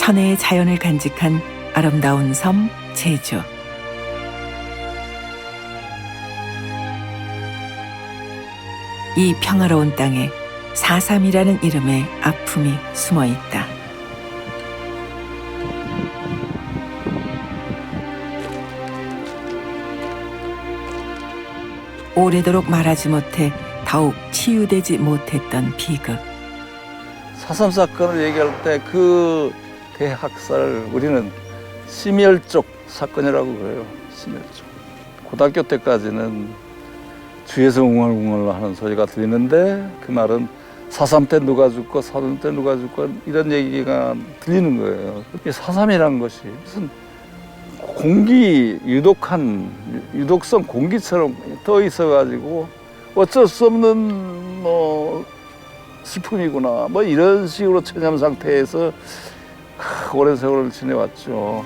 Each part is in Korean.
현해의 자연을 간직한 아름다운 섬 제주. 이 평화로운 땅에 4.3이라는 이름의 아픔이 숨어 있다. 오래도록 말하지 못해 더욱 치유되지 못했던 비극. 4.3 사건을 얘기할 때 그 대학살을 우리는 심혈족 사건이라고 그래요. 심혈족. 고등학교 때까지는 뒤에서 웅얼웅얼 하는 소리가 들리는데 그 말은 4.3 때 누가 죽고 4.3 때 누가 죽고 이런 얘기가 들리는 거예요. 4.3이라는 것이 무슨 공기 유독성 공기처럼 떠 있어가지고 어쩔 수 없는 슬픔이구나 이런 식으로 체념 상태에서 오랜 세월을 지내왔죠.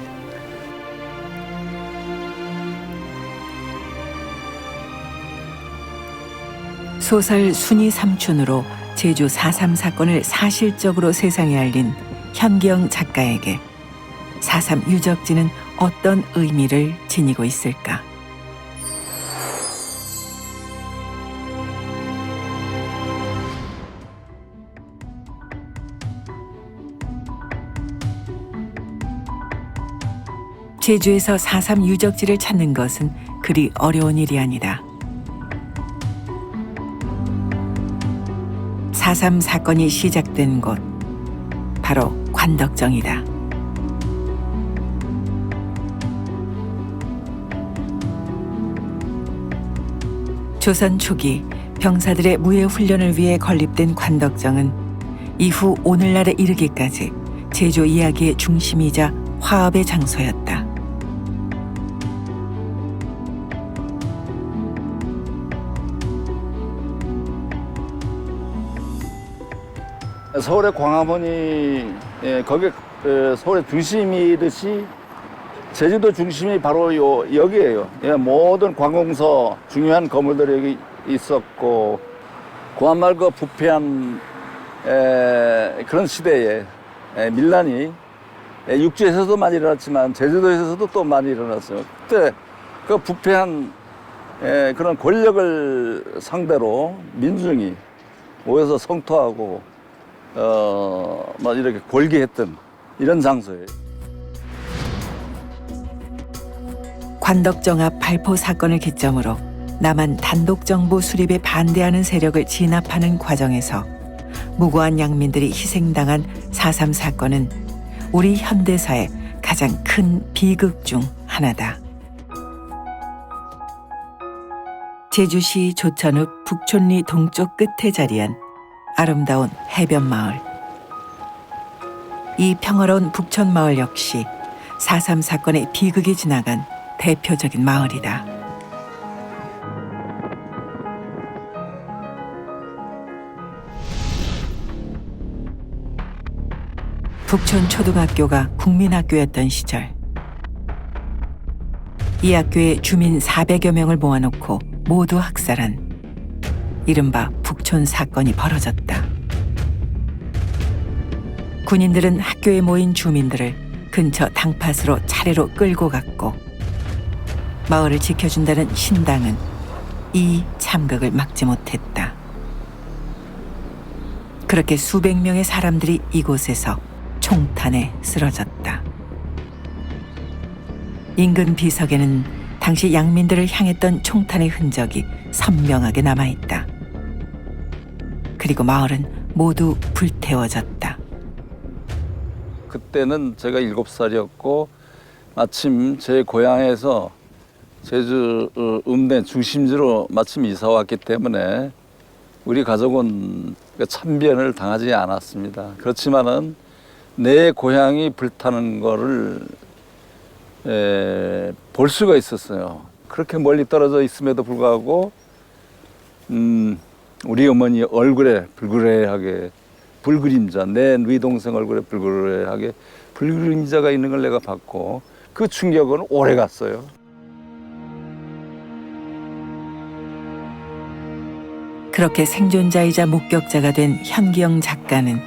소설 순이 삼촌으로 제주 4.3 사건을 사실적으로 세상에 알린 현기영 작가에게 4.3 유적지는 어떤 의미를 지니고 있을까? 제주에서 4.3 유적지를 찾는 것은 그리 어려운 일이 아니다. 4.3 사건이 시작된 곳, 바로 관덕정이다. 조선 초기 병사들의 무예 훈련을 위해 건립된 관덕정은 이후 오늘날에 이르기까지 제주 이야기의 중심이자 화합의 장소였다. 서울의 광화문이 거기 서울의 중심이듯이 제주도 중심이 바로 여기예요. 모든 관공서 중요한 건물들이 여기 있었고 그야말로 그 부패한 그런 시대에 밀란이 육지에서도 많이 일어났지만 제주도에서도 또 많이 일어났어요. 그때 그 부패한 그런 권력을 상대로 민중이 모여서 성토하고 이렇게 골기했던 이런 장소예요. 관덕정 앞 발포 사건을 기점으로 남한 단독 정부 수립에 반대하는 세력을 진압하는 과정에서 무고한 양민들이 희생당한 4.3 사건은 우리 현대사의 가장 큰 비극 중 하나다. 제주시 조천읍 북촌리 동쪽 끝에 자리한 아름다운 해변 마을. 이 평화로운 북촌 마을 역시 4.3 사건의 비극이 지나간 대표적인 마을이다. 북촌 초등학교가 국민학교였던 시절, 이 학교에 주민 400여 명을 모아놓고 모두 학살한 이른바 북촌 사건이 벌어졌다. 군인들은 학교에 모인 주민들을 근처 당팟으로 차례로 끌고 갔고 마을을 지켜준다는 신당은 이 참극을 막지 못했다. 그렇게 수백 명의 사람들이 이곳에서 총탄에 쓰러졌다. 인근 비석에는 당시 양민들을 향했던 총탄의 흔적이 선명하게 남아있다. 그리고 마을은 모두 불태워졌다. 그때는 제가 7살이었고 마침 제 고향에서 제주 읍내 중심지로 마침 이사 왔기 때문에 우리 가족은 참변을 당하지 않았습니다. 그렇지만은 내 고향이 불타는 거를 볼 수가 있었어요. 그렇게 멀리 떨어져 있음에도 불구하고 우리 어머니 얼굴에 불그레하게 불그림자, 내 누이 동생 얼굴에 불그레하게 불그림자가 있는 걸 내가 봤고 그 충격은 오래 갔어요. 그렇게 생존자이자 목격자가 된 현기영 작가는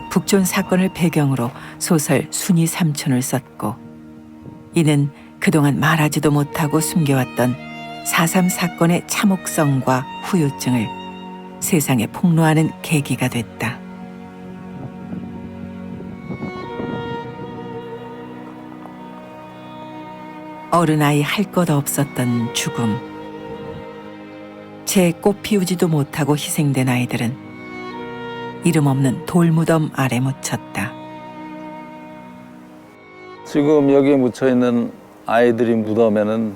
북촌 사건을 배경으로 소설 순이 삼촌을 썼고, 이는 그동안 말하지도 못하고 숨겨왔던 4.3 사건의 참혹성과 후유증을 세상에 폭로하는 계기가 됐다. 어른아이 할 것 없었던 죽음. 채 꽃 피우지도 못하고 희생된 아이들은 이름 없는 돌무덤 아래 묻혔다. 지금 여기에 묻혀 있는 아이들이 무덤에는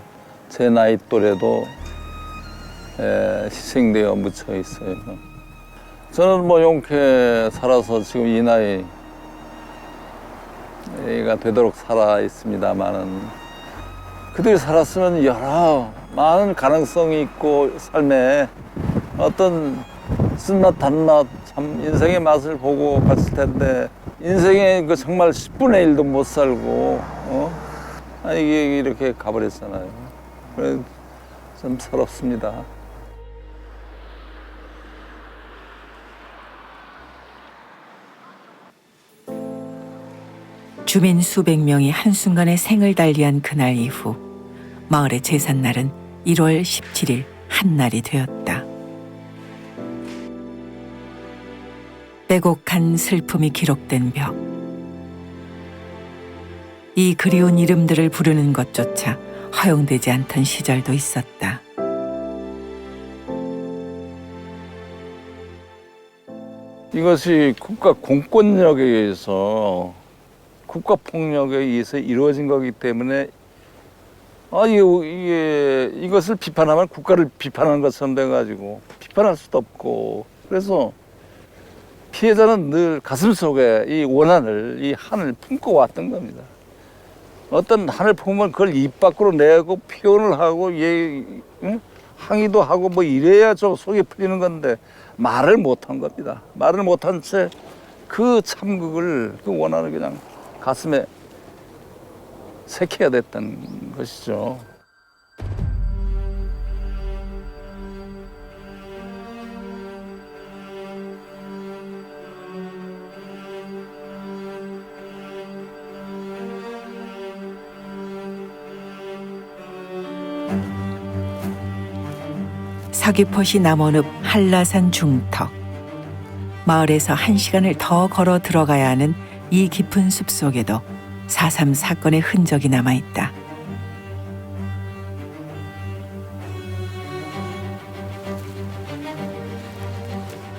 제 나이 또래도 희생되어 묻혀 있어요. 저는 뭐 용케 살아서 지금 이 나이가 되도록 살아 있습니다만은, 그들이 살았으면 여러 많은 가능성이 있고 삶에 어떤 쓴맛 단맛 참 인생의 맛을 보고 갔을 텐데, 인생의 그 정말 10분의 1도 못 살고 이게 이렇게 가버렸잖아요. 그래서 좀 서럽습니다. 주민 수백 명이 한순간에 생을 달리한 그날 이후 마을의 제삿날은 1월 17일 한날이 되었다. 빼곡한 슬픔이 기록된 벽. 이 그리운 이름들을 부르는 것조차 허용되지 않던 시절도 있었다. 이것이 국가 공권력에 의해서, 국가 폭력에 의해서 이루어진 거기 때문에 이것을 비판하면 국가를 비판하는 것처럼 돼가지고 비판할 수도 없고, 그래서 피해자는 늘 가슴속에 이 원한을, 이 한을 품고 왔던 겁니다. 어떤 한을 품으면 그걸 입 밖으로 내고 표현을 하고 항의도 하고 뭐 이래야 저 속이 풀리는 건데, 말을 못한 겁니다. 말을 못한 채 그 참극을, 그 원한을 그냥 가슴에 새겨야 됐던 것이죠. 서귀포시 남원읍 한라산 중턱. 마을에서 1시간을 더 걸어 들어가야 하는 이 깊은 숲속에도 4.3 사건의 흔적이 남아있다.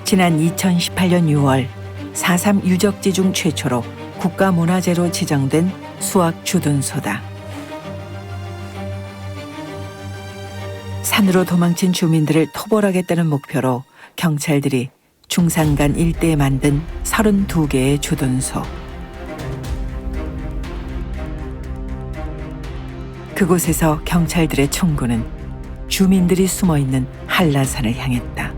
지난 2018년 6월 4.3 유적지 중 최초로 국가문화재로 지정된 수학주둔소다. 산으로 도망친 주민들을 토벌하겠다는 목표로 경찰들이 중산간 일대에 만든 32개의 주둔소. 그곳에서 경찰들의 총구는 주민들이 숨어있는 한라산을 향했다.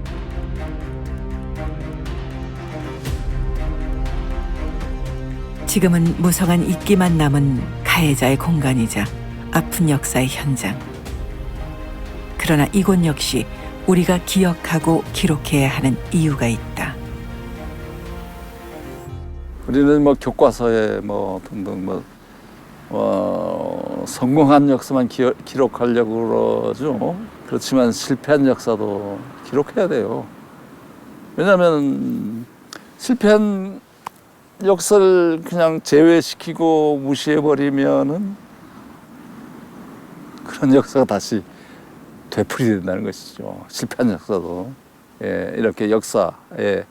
지금은 무성한 이끼만 남은 가해자의 공간이자 아픈 역사의 현장. 그러나 이곳 역시 우리가 기억하고 기록해야 하는 이유가 있다. 우리는 뭐 교과서에 뭐 등등 성공한 역사만 기록하려고 그러죠. 그렇지만 실패한 역사도 기록해야 돼요. 왜냐하면 실패한 역사를 그냥 제외시키고 무시해버리면은 그런 역사가 다시 되풀이된다는 것이죠. 실패한 역사도 이렇게 역사에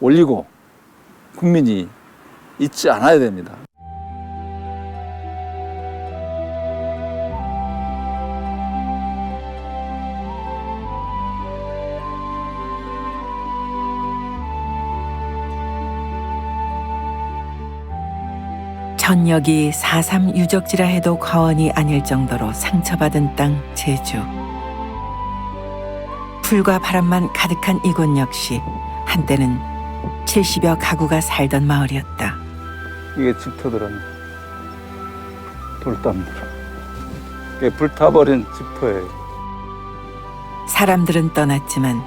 올리고 국민이 잊지 않아야 됩니다. 전역이 4.3 유적지라 해도 과언이 아닐 정도로 상처받은 땅 제주. 풀과 바람만 가득한 이곳 역시 한때는 70여 가구가 살던 마을이었다. 이게 집터들은 돌담들. 이게 불타버린 집터예요. 사람들은 떠났지만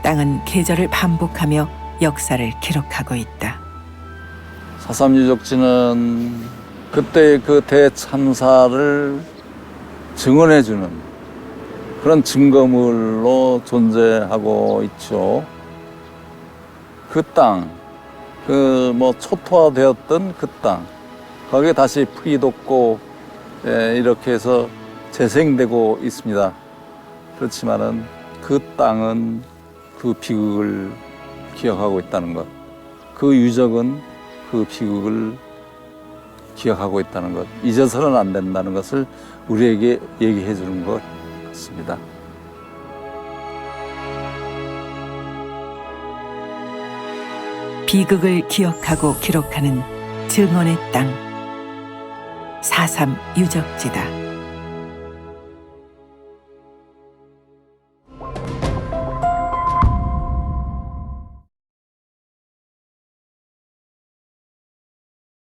땅은 계절을 반복하며 역사를 기록하고 있다. 4.3 유적지는 그때 그 대참사를 증언해주는 그런 증거물로 존재하고 있죠. 그 땅, 그 뭐 초토화되었던 그 땅, 거기에 다시 풀이 돋고 이렇게 해서 재생되고 있습니다. 그렇지만은 그 땅은 그 비극을 기억하고 있다는 것, 그 유적은 그 비극을 기억하고 있다는 것, 잊어서는 안 된다는 것을 우리에게 얘기해 주는 것 같습니다. 비극을 기억하고 기록하는 증언의 땅 4.3 유적지다.